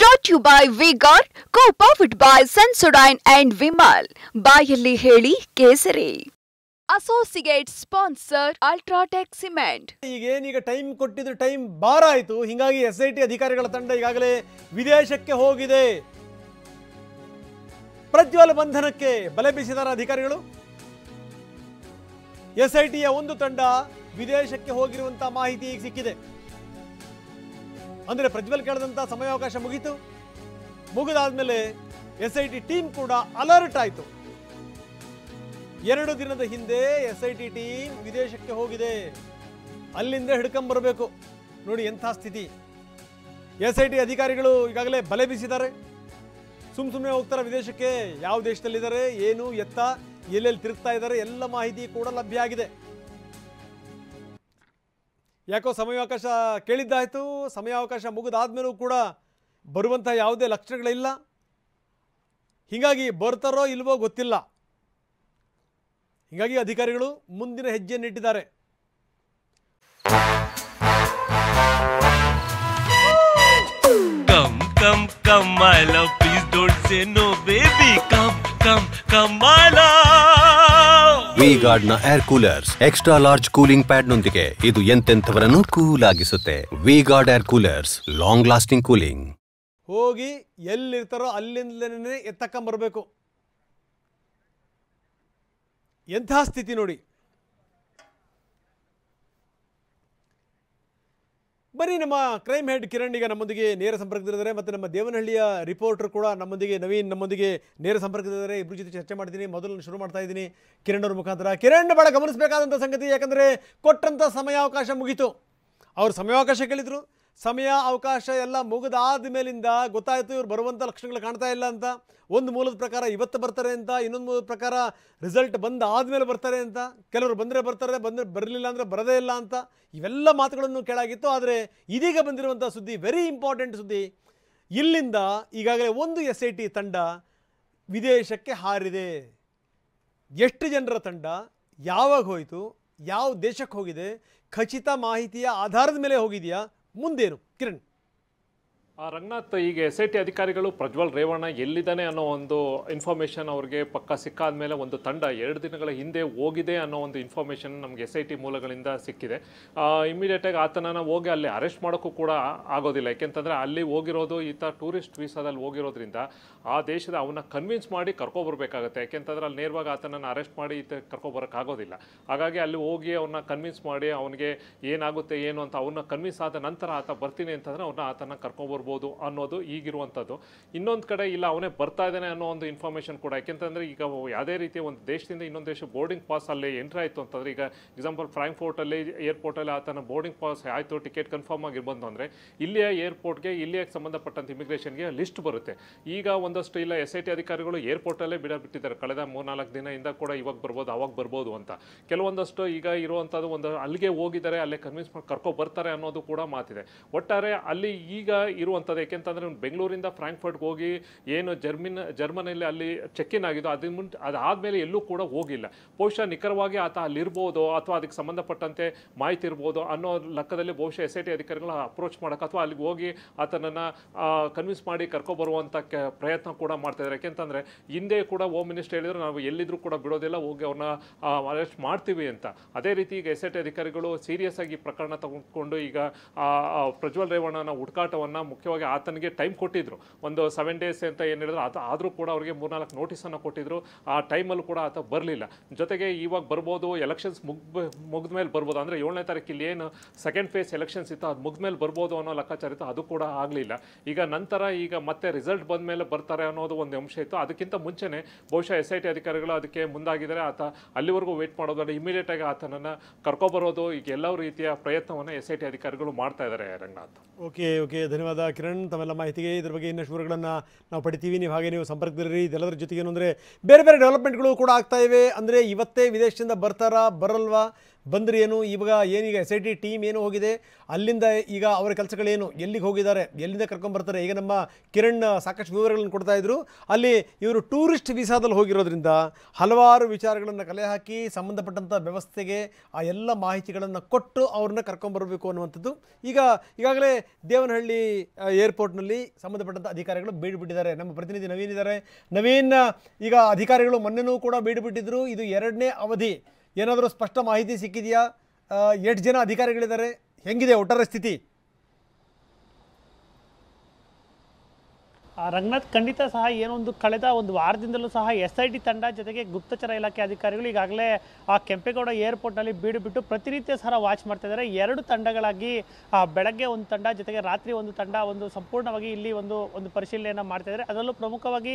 Brought to you by V-Guard, co-powered by Sensodyne and Vimal. ಬಾಯಲ್ಲಿ ಹೇಳಿ ಕೇಸರಿ. Associate sponsor Ultratech Cement. ಈಗ time ಕೊಟ್ಟಿದ್ದು ಟೈಮ್ ಬಾರ ಆಯಿತು. ಹೀಗಾಗಿ SIT ಅಧಿಕಾರಿಗಳ ತಂಡ ಈಗಾಗಲೇ ವಿದೇಶಕ್ಕೆ ಹೋಗಿದೆ. ಪ್ರಜ್ವಲ್ ಬಂಧನಕ್ಕೆ ಬಲೆ ಬೀಸಿದಾರ ಅಧಿಕಾರಿಗಳು. SITಯ ಒಂದು ತಂಡ ವಿದೇಶಕ್ಕೆ ಹೋಗಿರುವಂತ ಮಾಹಿತಿ ಈಗ ಸಿಕ್ಕಿದೆ. ಅಂದ್ರೆ ಪ್ರಜ್ವಲ್ ಕೇಳಿದಂತ ಸಮಯಾವಕಾಶ ಮುಗಿತು. ಮುಗಿದಾದ್ಮೇಲೆ SIT ಟೀಮ್ ಕೂಡ ಅಲರ್ಟ್ ಆಯಿತು. 2 ದಿನದ ಹಿಂದೆ SIT ಟೀಮ್ ವಿದೇಶಕ್ಕೆ ಹೋಗಿದೆ. ಅಲ್ಲಿಂದ ಹಿಡ್ಕೊಂಬರಬೇಕು. ನೋಡಿ ಎಂಥ ಸ್ಥಿತಿ. SIT ಅಧಿಕಾರಿಗಳು ಈಗಾಗಲೇ ಬಲೆ ಬೀಸಿದ್ದಾರೆ. ಸುಮ್ಮನೆ ಹೋಗ್ತಾರೆ ವಿದೇಶಕ್ಕೆ. ಯಾವ ದೇಶದಲ್ಲಿದ್ದಾರೆ, ಏನು ಎತ್ತ, ಎಲ್ಲೆಲ್ಲಿ ತಿರುಗ್ತಾ ಇದ್ದಾರೆ ಎಲ್ಲ ಮಾಹಿತಿ ಕೂಡ ಲಭ್ಯ ಆಗಿದೆ. ಯಾಕೋ ಸಮಯಾವಕಾಶ ಕೇಳಿದ್ದಾಯಿತು. ಸಮಯಾವಕಾಶ ಮುಗಿದಾದ್ಮೇಲೂ ಕೂಡ ಬರುವಂಥ ಯಾವುದೇ ಲಕ್ಷಣಗಳಿಲ್ಲ. ಹೀಗಾಗಿ ಬರ್ತಾರೋ ಇಲ್ವೋ ಗೊತ್ತಿಲ್ಲ. ಹೀಗಾಗಿ ಅಧಿಕಾರಿಗಳು ಮುಂದಿನ ಹೆಜ್ಜೆಯನ್ನಿಟ್ಟಿದ್ದಾರೆ. Come, my love, please don't say no, baby. Come, my love. V-Guard ನ air coolers extra large cooling pad ನೊಂದಿಗೆ ಇದು ಎಂತೆಂಥವರನ್ನು ಕೂಲ್ ಆಗಿಸುತ್ತೆ. V-Guard air coolers, long lasting cooling. ಹೋಗಿ ಎಲ್ಲಿರ್ತಾರೋ ಅಲ್ಲಿಂದಲೇ ಎತ್ತಕೊಂಬರಬೇಕು. ಎಂಥ ಸ್ಥಿತಿ ನೋಡಿ. ಬರೀ ನಮ್ಮ ಕ್ರೈಮ್ ಹೆಡ್ ಕಿರಣ್ ಈಗ ನಮ್ಮೊಂದಿಗೆ ನೇರ ಸಂಪರ್ಕದಲ್ಲಿದ್ದಾರೆ. ಮತ್ತು ನಮ್ಮ ದೇವನಹಳ್ಳಿಯ ರಿಪೋರ್ಟರ್ ಕೂಡ ನಮ್ಮೊಂದಿಗೆ ನವೀನ್ ನಮ್ಮೊಂದಿಗೆ ನೇರ ಸಂಪರ್ಕದಲ್ಲಿದ್ದಾರೆ. ಇಬ್ಬರ ಜೊತೆ ಚರ್ಚೆ ಮಾಡ್ತೀನಿ. ಮೊದಲು ಶುರು ಮಾಡ್ತಾ ಇದ್ದೀನಿ ಕಿರಣ್ ಅವ್ರ ಮುಖಾಂತರ. ಕಿರಣ್, ಭಾಳ ಗಮನಿಸಬೇಕಾದಂಥ ಸಂಗತಿ, ಯಾಕಂದರೆ ಕೊಟ್ಟಂಥ ಸಮಯಾವಕಾಶ ಮುಗೀತು. ಅವ್ರು ಸಮಯಾವಕಾಶ ಕೇಳಿದರು. ಸಮಯ ಅವಕಾಶ ಎಲ್ಲ ಮುಗಿದಾದ ಮೇಲಿಂದ ಗೊತ್ತಾಯಿತು ಇವ್ರು ಬರುವಂಥ ಲಕ್ಷಣಗಳು ಕಾಣ್ತಾ ಇಲ್ಲ ಅಂತ. ಒಂದು ಮೂಲದ ಪ್ರಕಾರ ಇವತ್ತು ಬರ್ತಾರೆ ಅಂತ, ಇನ್ನೊಂದು ಮೂಲದ ಪ್ರಕಾರ ರಿಸಲ್ಟ್ ಬಂದು ಆದಮೇಲೆ ಬರ್ತಾರೆ ಅಂತ, ಕೆಲವರು ಬಂದರೆ ಬರ್ತಾರೆ, ಬರಲಿಲ್ಲ ಅಂದರೆ ಬರದೇ ಇಲ್ಲ ಅಂತ, ಇವೆಲ್ಲ ಮಾತುಗಳನ್ನು ಕೇಳಾಗಿತ್ತು. ಆದರೆ ಇದೀಗ ಬಂದಿರುವಂಥ ಸುದ್ದಿ, ವೆರಿ ಇಂಪಾರ್ಟೆಂಟ್ ಸುದ್ದಿ. ಇಲ್ಲಿಂದ ಈಗಾಗಲೇ ಒಂದು SIT ತಂಡ ವಿದೇಶಕ್ಕೆ ಹಾರಿದೆ. ಎಷ್ಟು ಜನರ ತಂಡ, ಯಾವಾಗ ಹೋಯಿತು, ಯಾವ ದೇಶಕ್ಕೆ ಹೋಗಿದೆ, ಖಚಿತ ಮಾಹಿತಿಯ ಆಧಾರದ ಮೇಲೆ ಹೋಗಿದೆಯಾ, ಮುಂದೇನು ಕಿರಣ್? ರಂಗನಾಥ್, ಈಗ SIT ಅಧಿಕಾರಿಗಳು ಪ್ರಜ್ವಲ್ ರೇವಣ್ಣ ಎಲ್ಲಿದ್ದಾನೆ ಅನ್ನೋ ಒಂದು ಇನ್ಫಾರ್ಮೇಷನ್ ಅವ್ರಿಗೆ ಪಕ್ಕ ಸಿಕ್ಕಾದ ಮೇಲೆ ಒಂದು ತಂಡ 2 ದಿನಗಳ ಹಿಂದೆ ಹೋಗಿದೆ ಅನ್ನೋ ಒಂದು ಇನ್ಫಾರ್ಮೇಷನ್ ನಮಗೆ SIT ಮೂಲಗಳಿಂದ ಸಿಕ್ಕಿದೆ. ಇಮಿಡಿಯೇಟಾಗಿ ಆತನನ್ನು ಹೋಗಿ ಅಲ್ಲಿ ಅರೆಸ್ಟ್ ಮಾಡೋಕ್ಕೂ ಕೂಡ ಆಗೋದಿಲ್ಲ. ಯಾಕೆಂತಂದರೆ ಅಲ್ಲಿ ಹೋಗಿರೋದು ಈತ ಟೂರಿಸ್ಟ್ ವೀಸಾದಲ್ಲಿ ಹೋಗಿರೋದ್ರಿಂದ ಆ ದೇಶದ ಅವನ್ನ ಕನ್ವಿನ್ಸ್ ಮಾಡಿ ಕರ್ಕೊಬರ್ಬೇಕಾಗತ್ತೆ. ಯಾಕೆಂತಂದ್ರೆ ಅಲ್ಲಿ ನೇರವಾಗಿ ಆತನನ್ನು ಅರೆಸ್ಟ್ ಮಾಡಿ ಈತ ಕರ್ಕೊಬರೋಕ್ಕಾಗೋದಿಲ್ಲ. ಹಾಗಾಗಿ ಅಲ್ಲಿ ಹೋಗಿ ಅವನ್ನ ಕನ್ವಿನ್ಸ್ ಮಾಡಿ ಅವನಿಗೆ ಏನಾಗುತ್ತೆ ಏನು ಅಂತ ಅವನ್ನ ಕನ್ವಿನ್ಸ್ ಆದ ನಂತರ ಆತ ಬರ್ತೀನಿ ಅಂತಂದರೆ ಆತನ ಕರ್ಕೊಬರ್ಬೋದು ಅನ್ನೋದು ಈಗಿರುವಂಥದ್ದು. ಇನ್ನೊಂದು ಕಡೆ ಇಲ್ಲ ಅವನೇ ಬರ್ತಾ ಇದ್ದಾನೆ ಅನ್ನೋ ಒಂದು ಇನ್ಫಾರ್ಮೇಷನ್ ಕೂಡ. ಯಾಕೆಂತಂದರೆ ಈಗ ಯಾವುದೇ ರೀತಿಯ ಒಂದು ದೇಶದಿಂದ ಇನ್ನೊಂದು ದೇಶ ಬೋರ್ಡಿಂಗ್ ಪಾಸ್ ಅಲ್ಲಿ ಎಂಟ್ರಿ ಆಯಿತು ಅಂತಂದರೆ, ಈಗ ಎಕ್ಸಾಂಪಲ್ ಫ್ರಾಂಕ್ಫರ್ಟಲ್ಲಿ ಏರ್ಪೋರ್ಟಲ್ಲಿ ಆತನ ಬೋರ್ಡಿಂಗ್ ಪಾಸ್ ಆಯಿತು, ಟಿಕೆಟ್ ಕನ್ಫರ್ಮ್ ಆಗಿರ್ಬಂದು ಅಂದರೆ ಇಲ್ಲಿಯ ಏರ್ಪೋರ್ಟ್ಗೆ ಇಲ್ಲಿಯ ಸಂಬಂಧಪಟ್ಟಂಥ ಇಮಿಗ್ರೇಷನ್ಗೆ ಲಿಸ್ಟ್ ಬರುತ್ತೆ. ಈಗ ಒಂದಷ್ಟು ಇಲ್ಲ SIT ಅಧಿಕಾರಿಗಳು ಏರ್ಪೋರ್ಟಲ್ಲೇ ಬಿಟ್ಟಿದ್ದಾರೆ. ಕಳೆದ 3-4 ದಿನದಿಂದ ಕೂಡ ಇವಾಗ ಬರ್ಬೋದು, ಅವಾಗ ಬರ್ಬೋದು ಅಂತ. ಕೆಲವೊಂದಷ್ಟು ಈಗ ಇರುವಂಥದ್ದು ಒಂದು ಅಲ್ಲಿಗೆ ಹೋಗಿದ್ದಾರೆ, ಅಲ್ಲೇ ಕನ್ವಿನ್ಸ್ ಮಾಡಿ ಕರ್ಕೊ ಬರ್ತಾರೆ ಅನ್ನೋದು ಕೂಡ ಮಾತಿದೆ. ಒಟ್ಟಾರೆ ಅಲ್ಲಿ ಈಗ ಇರುವಂಥದ್ದು ಯಾಕೆಂತಂದರೆ ಬೆಂಗಳೂರಿಂದ ಫ್ರಾಂಕ್ಫರ್ಟ್ಗೆ ಹೋಗಿ ಏನು ಜರ್ಮನಿಯಲ್ಲಿ ಅಲ್ಲಿ ಚೆಕ್ ಇನ್ ಆಗಿದ್ದು ಅದಾದಮೇಲೆ ಎಲ್ಲೂ ಕೂಡ ಹೋಗಿಲ್ಲ. ಬಹುಶಃ ನಿಖರವಾಗಿ ಆತ ಅಲ್ಲಿರ್ಬೋದು ಅಥವಾ ಅದಕ್ಕೆ ಸಂಬಂಧಪಟ್ಟಂತೆ ಮಾಹಿತಿ ಇರ್ಬೋದು ಅನ್ನೋ ಲೆಕ್ಕದಲ್ಲಿ ಬಹುಶಃ SIT ಅಧಿಕಾರಿಗಳ ಅಪ್ರೋಚ್ ಮಾಡೋಕೆ ಅಥವಾ ಅಲ್ಲಿಗೆ ಹೋಗಿ ಆತನನ್ನು ಕನ್ವಿನ್ಸ್ ಮಾಡಿ ಕರ್ಕೊಬರುವಂಥ ಪ್ರಯತ್ನ ಕೂಡ ಮಾಡ್ತಾಯಿದ್ದಾರೆ. ಯಾಕೆಂತಂದರೆ ಹಿಂದೆ ಕೂಡ ಹೋಮ್ ಮಿನಿಸ್ಟರ್ ಹೇಳಿದ್ರು ನಾವು ಎಲ್ಲಿದ್ರೂ ಕೂಡ ಬಿಡೋದಿಲ್ಲ, ಹೋಗಿ ಅವ್ರನ್ನ ಅರೆಸ್ಟ್ ಮಾಡ್ತೀವಿ ಅಂತ. ಅದೇ ರೀತಿ ಈಗ SIT ಅಧಿಕಾರಿಗಳು ಸೀರಿಯಸ್ ಆಗಿ ಪ್ರಕರಣ ತೆಗೆದುಕೊಂಡು ಈಗ ಪ್ರಜ್ವಲ್ ರೇವಣ್ಣನ ಹುಡುಕಾಟವನ್ನು ಮುಖ್ಯವಾಗಿ ಆತನಿಗೆ ಟೈಮ್ ಕೊಟ್ಟಿದ್ರು. ಒಂದು 7 ಡೇಸ್ ಅಂತ ಏನು ಹೇಳಿದ್ರು. ಆದರೂ ಕೂಡ ಅವರಿಗೆ 3-4 ನೋಟಿಸನ್ನು ಕೊಟ್ಟಿದ್ರು. ಆ ಟೈಮಲ್ಲೂ ಕೂಡ ಆತ ಬರಲಿಲ್ಲ. ಜೊತೆಗೆ ಇವಾಗ ಬರ್ಬೋದು, ಎಲೆಕ್ಷನ್ಸ್ ಮುಗಿದ ಮೇಲೆ ಬರ್ಬೋದು. ಅಂದರೆ 7ನೇ ತಾರೀಕಿಲ್ಲಿ ಏನು ಸೆಕೆಂಡ್ ಫೇಸ್ ಎಲೆಕ್ಷನ್ಸ್ ಇತ್ತು ಅದು ಮುಗಿದ ಮೇಲೆ ಬರ್ಬೋದು ಅನ್ನೋ ಲೆಕ್ಕಾಚಾರ ಇತ್ತು. ಅದು ಕೂಡ ಆಗಲಿಲ್ಲ. ಈಗ ನಂತರ ಈಗ ಮತ್ತೆ ರಿಸಲ್ಟ್ ಬಂದ ಮೇಲೆ ಬರ್ತಾರೆ ಅನ್ನೋದು ಒಂದು ಅಂಶ ಇತ್ತು. ಅದಕ್ಕಿಂತ ಮುಂಚೆನೇ ಬಹುಶಃ SIT ಅಧಿಕಾರಿಗಳು ಅದಕ್ಕೆ ಮುಂದಾಗಿದ್ದಾರೆ. ಆತ ಅಲ್ಲಿವರೆಗೂ ವೇಟ್ ಮಾಡೋದು, ಇಮಿಡಿಯೇಟಾಗಿ ಆತನನ್ನು ಕರ್ಕೊಬರೋದು, ಈಗ ಎಲ್ಲ ರೀತಿಯ ಪ್ರಯತ್ನವನ್ನು SIT ಅಧಿಕಾರಿಗಳು ಮಾಡ್ತಾ ಇದ್ದಾರೆ. ರಂಗನಾಥ್, ಓಕೆ, ಧನ್ಯವಾದ ಕಿರಣ್ ತಮ್ಮೆಲ್ಲ ಮಾಹಿತಿಗೆ. ಇದ್ರ ಬಗ್ಗೆ ಇನ್ನಷ್ಟು ವಿವರಗಳನ್ನು ನಾವು ಪಡಿತೀವಿ. ನೀವು ಸಂಪರ್ಕದಲ್ಲಿ ಇದೆಲ್ಲದರ ಜೊತೆಗೆ ಏನಂದರೆ ಬೇರೆ ಬೇರೆ ಡೆವಲಪ್ಮೆಂಟ್ಗಳು ಕೂಡ ಆಗ್ತಾ ಇವೆ. ಅಂದರೆ ಇವತ್ತೇ ವಿದೇಶದಿಂದ ಬರ್ತಾರಾ ಬರಲ್ವಾ, ಬಂದರೆ ಏನು, ಇವಾಗ ಏನೀಗ SIT ಟೀಮ್ ಏನು ಹೋಗಿದೆ, ಅಲ್ಲಿಂದ ಈಗ ಅವರ ಕೆಲಸಗಳೇನು, ಎಲ್ಲಿಗೆ ಹೋಗಿದ್ದಾರೆ, ಎಲ್ಲಿಂದ ಕರ್ಕೊಂಡ್ಬರ್ತಾರೆ. ಈಗ ನಮ್ಮ ಕಿರಣ್ ಸಾಕಷ್ಟು ವಿವರಗಳನ್ನು ಕೊಡ್ತಾ ಇದ್ರು. ಅಲ್ಲಿ ಇವರು ಟೂರಿಸ್ಟ್ ವೀಸಾದಲ್ಲಿ ಹೋಗಿರೋದ್ರಿಂದ ಹಲವಾರು ವಿಚಾರಗಳನ್ನು ಕಲೆ ಹಾಕಿ ಸಂಬಂಧಪಟ್ಟಂಥ ವ್ಯವಸ್ಥೆಗೆ ಆ ಎಲ್ಲ ಮಾಹಿತಿಗಳನ್ನು ಕೊಟ್ಟು ಅವ್ರನ್ನ ಕರ್ಕೊಂಬರಬೇಕು ಅನ್ನುವಂಥದ್ದು. ಈಗಾಗಲೇ ದೇವನಹಳ್ಳಿ ಏರ್ಪೋರ್ಟ್ನಲ್ಲಿ ಸಂಬಂಧಪಟ್ಟಂಥ ಅಧಿಕಾರಿಗಳು ಬೀಡುಬಿಟ್ಟಿದ್ದಾರೆ. ನಮ್ಮ ಪ್ರತಿನಿಧಿ ನವೀನ್ ಇದ್ದಾರೆ. ನವೀನ್, ಈಗ ಅಧಿಕಾರಿಗಳು ಮೊನ್ನೆನೂ ಕೂಡ ಬೀಡುಬಿಟ್ಟಿದ್ರು. ಇದು 2ನೇ ಅವಧಿ. ಏನಾದರೂ ಸ್ಪಷ್ಟ ಮಾಹಿತಿ ಸಿಕ್ಕಿದೆಯಾ? ಎಷ್ಟು ಜನ ಅಧಿಕಾರಿಗಳಿದ್ದಾರೆ? ಹೆಂಗಿದೆ ಒಟ್ಟಾರೆ ಸ್ಥಿತಿ? ರಂಗನಾಥ್, ಖಂಡಿತ ಸಹ ಏನೊಂದು ಕಳೆದ ಒಂದು ವಾರದಿಂದಲೂ ಸಹ SIT ತಂಡ ಜೊತೆಗೆ ಗುಪ್ತಚರ ಇಲಾಖೆ ಅಧಿಕಾರಿಗಳು ಈಗಾಗಲೇ ಆ ಕೆಂಪೇಗೌಡ ಏರ್ಪೋರ್ಟ್ನಲ್ಲಿ ಬೀಡು ಬಿಟ್ಟು ಪ್ರತಿನಿತ್ಯ ಸಹ ವಾಚ್ ಮಾಡ್ತಾ ಇದ್ದಾರೆ. 2 ತಂಡಗಳಾಗಿ ಬೆಳಗ್ಗೆ ಒಂದು ತಂಡ ಜೊತೆಗೆ ರಾತ್ರಿ ಒಂದು ತಂಡ ಒಂದು ಸಂಪೂರ್ಣವಾಗಿ ಇಲ್ಲಿ ಒಂದು ಪರಿಶೀಲನೆಯನ್ನು ಮಾಡ್ತಾ ಇದ್ದಾರೆ. ಅದರಲ್ಲೂ ಪ್ರಮುಖವಾಗಿ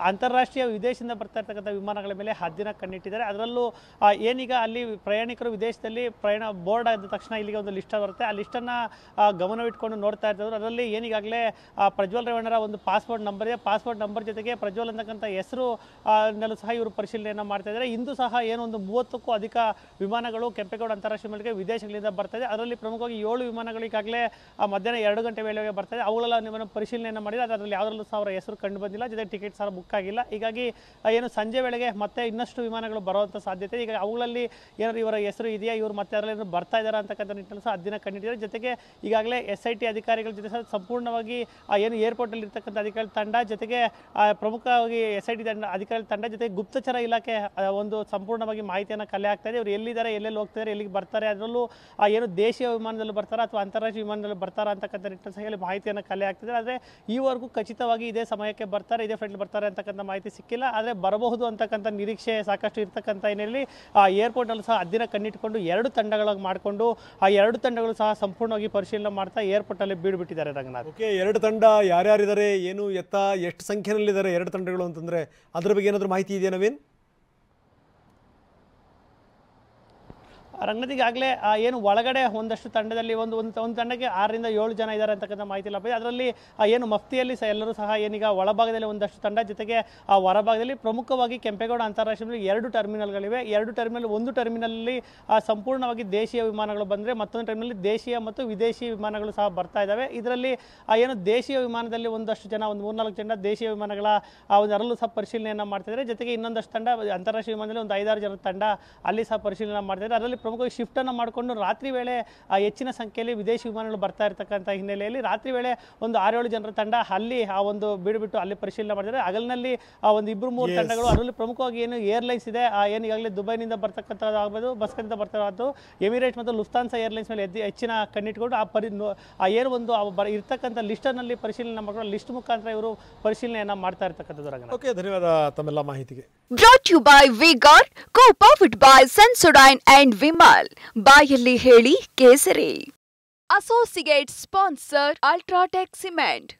ಅಂತಾರಾಷ್ಟ್ರೀಯ ವಿದೇಶದಿಂದ ಬರ್ತಾ ಇರ್ತಕ್ಕಂಥ ವಿಮಾನಗಳ ಮೇಲೆ ಹದ್ದಿನ ಕಣ್ಣಿಟ್ಟಿದ್ದಾರೆ. ಅದರಲ್ಲೂ ಏನೀಗ ಅಲ್ಲಿ ಪ್ರಯಾಣಿಕರು ವಿದೇಶದಲ್ಲಿ ಬೋರ್ಡ್ ಆದ ತಕ್ಷಣ ಇಲ್ಲಿಗೆ ಒಂದು ಲಿಸ್ಟ್ ಬರುತ್ತೆ. ಆ ಲಿಸ್ಟನ್ನು ಗಮನವಿಟ್ಕೊಂಡು ನೋಡ್ತಾ ಇರ್ತಾರೆ. ಅದರಲ್ಲಿ ಏನೀಗಾಗಲೇ ಪ್ರಜ್ವಲ್ ರೇವಣ್ಣರ ಒಂದು ಪಾಸ್ಪೋರ್ಟ್ ನಂಬರ್ ಇದೆ. ಪಾಸ್ಪೋರ್ಟ್ ನಂಬರ್ ಜೊತೆಗೆ ಪ್ರಜ್ವಲ್ ಅಂತಕ್ಕಂಥ ಹೆಸರು ನಲ್ಲೂ ಸಹ ಇವರು ಪರಿಶೀಲನೆಯನ್ನು ಮಾಡ್ತಾ ಇದ್ದಾರೆ. ಇಂದು ಸಹ ಏನೊಂದು 30ಕ್ಕೂ ಅಧಿಕ ವಿಮಾನಗಳು ಕೆಂಪೇಗೌಡ ಅಂತಾರಾಷ್ಟ್ರೀಯ ವಿಮಾನಕ್ಕೆ ವಿದೇಶಗಳಿಂದ ಬರ್ತಾ ಇದೆ. ಅದರಲ್ಲಿ ಪ್ರಮುಖವಾಗಿ 7 ವಿಮಾನಗಳು ಈಗಾಗಲೇ ಮಧ್ಯಾಹ್ನ 2 ಗಂಟೆ ವೇಳೆಗೆ ಬರ್ತಾ ಇದೆ. ಅವುಗಳೆಲ್ಲ ನಿಮ್ಮನ್ನು ಪರಿಶೀಲನೆಯನ್ನು ಮಾಡಿದರೆ ಅದರಲ್ಲಿ ಯಾವುದರಲ್ಲೂ ಸಹ ಅವರ ಹೆಸರು ಕಂಡು ಬಂದಿಲ್ಲ, ಜೊತೆಗೆ ಟಿಕೆಟ್ ಸಹ ಬುಕ್ ಆಗಿಲ್ಲ. ಹೀಗಾಗಿ ಏನು ಸಂಜೆ ವೇಳೆಗೆ ಮತ್ತೆ ಇನ್ನಷ್ಟು ವಿಮಾನಗಳು ಬರುವಂಥ ಸಾಧ್ಯತೆ. ಈಗ ಅವುಗಳಲ್ಲಿ ಏನಾದರೂ ಇವರ ಹೆಸರು ಇದೆಯಾ, ಇವರು ಮತ್ತೆ ಅದರಲ್ಲಿ ಬರ್ತಾ ಇದ್ದಾರೆ ಅಂತಕ್ಕಂಥ ನಿಟ್ಟಿನಲ್ಲಿ ಸಹ ಹದ್ದಿನ ಕಂಡಿದ್ದಾರೆ. ಜೊತೆಗೆ ಈಗಾಗಲೇ SIT ಅಧಿಕಾರಿಗಳ ಜೊತೆ ಸಹ ಸಂಪೂರ್ಣವಾಗಿ ಏನು ಏರ್ಪೋರ್ಟಲ್ಲಿ ಇರ್ತಕ್ಕಂಥ ಅಧಿಕಾರಿ ತಂಡ ಜೊತೆಗೆ ಪ್ರಮುಖವಾಗಿ SIT ಅಧಿಕಾರಿ ತಂಡ ಜೊತೆಗೆ ಗುಪ್ತಚರ ಇಲಾಖೆ ಒಂದು ಸಂಪೂರ್ಣವಾಗಿ ಮಾಹಿತಿಯನ್ನು ಕಲೆ ಆಗ್ತಾ ಇದೆ. ಇವರು ಎಲ್ಲಿದ್ದಾರೆ, ಎಲ್ಲೆಲ್ಲಿ ಹೋಗ್ತಾರೆ, ಎಲ್ಲಿಗೆ ಬರ್ತಾರೆ, ಅದರಲ್ಲೂ ಏನು ದೇಶೀಯ ವಿಮಾನದಲ್ಲಿ ಬರ್ತಾರಾ ಅಥವಾ ಅಂತಾರಾಷ್ಟ್ರೀಯ ವಿಮಾನದಲ್ಲಿ ಬರ್ತಾರಾ ಅಂತಕ್ಕಂಥ ನಿಟ್ಟಿನಲ್ಲಿ ಮಾಹಿತಿಯನ್ನು ಕಲೆ ಆಗ್ತಿದೆ. ಆದರೆ ಈವರೆಗೂ ಖಚಿತವಾಗಿ ಇದೇ ಸಮಯಕ್ಕೆ ಬರ್ತಾರೆ, ಇದೇ ಫ್ಲೈಟ್ ಬರ್ತಾರೆ ಅಂತಕ್ಕಂಥ ಮಾಹಿತಿ ಸಿಕ್ಕಿಲ್ಲ. ಆದರೆ ಬರಬಹುದು ಅಂತಕ್ಕಂಥ ನಿರೀಕ್ಷೆ ಸಾಕಷ್ಟು ಇರ್ತಕ್ಕಂಥ ಹಿನ್ನೆಲೆಯಲ್ಲಿ ಏರ್ಪೋರ್ಟಲ್ಲಿ ಸಹ ಹದ್ದಿನ ಕಣ್ಣಿಟ್ಕೊಂಡು 2 ತಂಡಗಳಾಗಿ ಮಾಡಿಕೊಂಡು ಆ 2 ತಂಡಗಳು ಸಹ ಸಂಪೂರ್ಣವಾಗಿ ಪರಿಶೀಲನೆ ಮಾಡ್ತಾ ಏರ್ಪೋರ್ಟಲ್ಲಿ ಬೀಡು ಬಿಟ್ಟಿದ್ದಾರೆ. ರಂಗನಾಥ್, ಓಕೆ, 2 ತಂಡ ಯಾರ್ಯಾರಿದ್ದಾರೆ, ಏನು ಎತ್ತ, ಎಷ್ಟು ಸಂಖ್ಯೆಯಲ್ಲಿದ್ದಾರೆ 2 ತಂಡಗಳು ಅಂತಂದರೆ ಅದ್ರ ಬಗ್ಗೆ ಏನಾದರೂ ಮಾಹಿತಿ ಇದೆಯಾ ನವೀನ್? ರಂಗನಾಥಿಗಾಗಲೇ ಏನು ಒಳಗಡೆ ಒಂದಷ್ಟು ತಂಡದಲ್ಲಿ ಒಂದು ತಂಡಕ್ಕೆ 6 ರಿಂದ 7 ಜನ ಇದ್ದಾರೆ ಅಂತಕ್ಕಂಥ ಮಾಹಿತಿ ಲಭ್ಯ. ಅದರಲ್ಲಿ ಏನು ಮಫ್ತಿಯಲ್ಲಿ ಸಹ ಎಲ್ಲರೂ ಸಹ ಏನೀಗ ಒಳಭಾಗದಲ್ಲಿ ಒಂದಷ್ಟು ತಂಡ ಜೊತೆಗೆ ಆ ಹೊರಭಾಗದಲ್ಲಿ ಪ್ರಮುಖವಾಗಿ ಕೆಂಪೇಗೌಡ ಅಂತಾರಾಷ್ಟ್ರೀಯ 2 ಟರ್ಮಿನಲ್ಗಳಿವೆ. 2 ಟರ್ಮಿನಲ್, ಒಂದು ಟರ್ಮಿನಲ್ಲಿ ಸಂಪೂರ್ಣವಾಗಿ ದೇಶೀಯ ವಿಮಾನಗಳು ಬಂದರೆ ಮತ್ತೊಂದು ಟರ್ಮಿನಲ್ಲಿ ದೇಶೀಯ ಮತ್ತು ವಿದೇಶಿ ವಿಮಾನಗಳು ಸಹ ಬರ್ತಾ ಇದ್ದಾವೆ. ಇದರಲ್ಲಿ ಏನು ದೇಶೀಯ ವಿಮಾನದಲ್ಲಿ ಒಂದಷ್ಟು ಜನ, ಒಂದು 3-4 ಜನ ದೇಶೀಯ ವಿಮಾನಗಳ ಅದರಲ್ಲೂ ಸಹ ಪರಿಶೀಲನೆಯನ್ನು ಮಾಡ್ತಿದ್ದಾರೆ. ಜೊತೆಗೆ ಇನ್ನೊಂದಷ್ಟು ತಂಡ ಅಂತಾರಾಷ್ಟ್ರೀಯ ವಿಮಾನದಲ್ಲಿ ಒಂದು 5-6 ಜನರ ತಂಡ ಅಲ್ಲಿ ಸಹ ಪರಿಶೀಲನೆ ಮಾಡ್ತಿದ್ದಾರೆ. ಅದರಲ್ಲಿ ಪ್ರಮುಖವಾಗಿ ಶಿಫ್ಟನ್ನು ಮಾಡಿಕೊಂಡು ರಾತ್ರಿ ವೇಳೆ ಹೆಚ್ಚಿನ ಸಂಖ್ಯೆಯಲ್ಲಿ ವಿದೇಶಿ ವಿಮಾನಗಳು ಬರ್ತಾ ಇರತಕ್ಕಂಥ ಹಿನ್ನೆಲೆಯಲ್ಲಿ ರಾತ್ರಿ ವೇಳೆ ಒಂದು 6-7 ಜನರ ತಂಡ ಅಲ್ಲಿ ಒಂದು ಬಿಟ್ಟು ಅಲ್ಲಿ ಪರಿಶೀಲನೆ ಮಾಡಿದ್ದಾರೆ. ಹಗಲಿನಲ್ಲಿ ಒಂದು 2-3 ತಂಡಗಳು, ಅದರಲ್ಲಿ ಪ್ರಮುಖವಾಗಿ ಏನು ಏರ್ಲೈನ್ಸ್ ಇದೆ, ಏನು ಈಗಾಗಲೇ ದುಬೈನಿಂದ ಬರ್ತಕ್ಕಂಥದ್ದಾಗಬಹುದು, ಬಸ್ಗಳಿಂದ ಬರ್ತಕ್ಕಂಥದ್ದು ಎಮಿರೇಟ್ಸ್ ಮತ್ತು ಲುಫ್ತಾನ್ಸಾ ಏರ್ಲೈನ್ಸ್ ಮೇಲೆ ಹೆಚ್ಚಿನ ಕಣ್ಣಿಟ್ಕೊಂಡು ಏನು ಒಂದು ಇರ್ತಕ್ಕಂಥ ಲಿಸ್ಟನಲ್ಲಿ ಪರಿಶೀಲನೆ ಮಾಡ್ಕೊಂಡು ಲಿಸ್ಟ್ ಮುಖಾಂತರ ಇವರು ಪರಿಶೀಲನೆಯನ್ನು ಮಾಡ್ತಾ ಇರ್ತಕ್ಕಂಥದ್ದು. ಓಕೆ, ಧನ್ಯವಾದ ತಮ್ಮೆಲ್ಲ ಮಾಹಿತಿಗೆ. Brought to you by V-Guard, co-powered by Sensodyne and Vimal. ಬಾಯಲ್ಲಿ ಹೇಳಿ ಕೇಸರಿ. Associate sponsor UltraTech cement.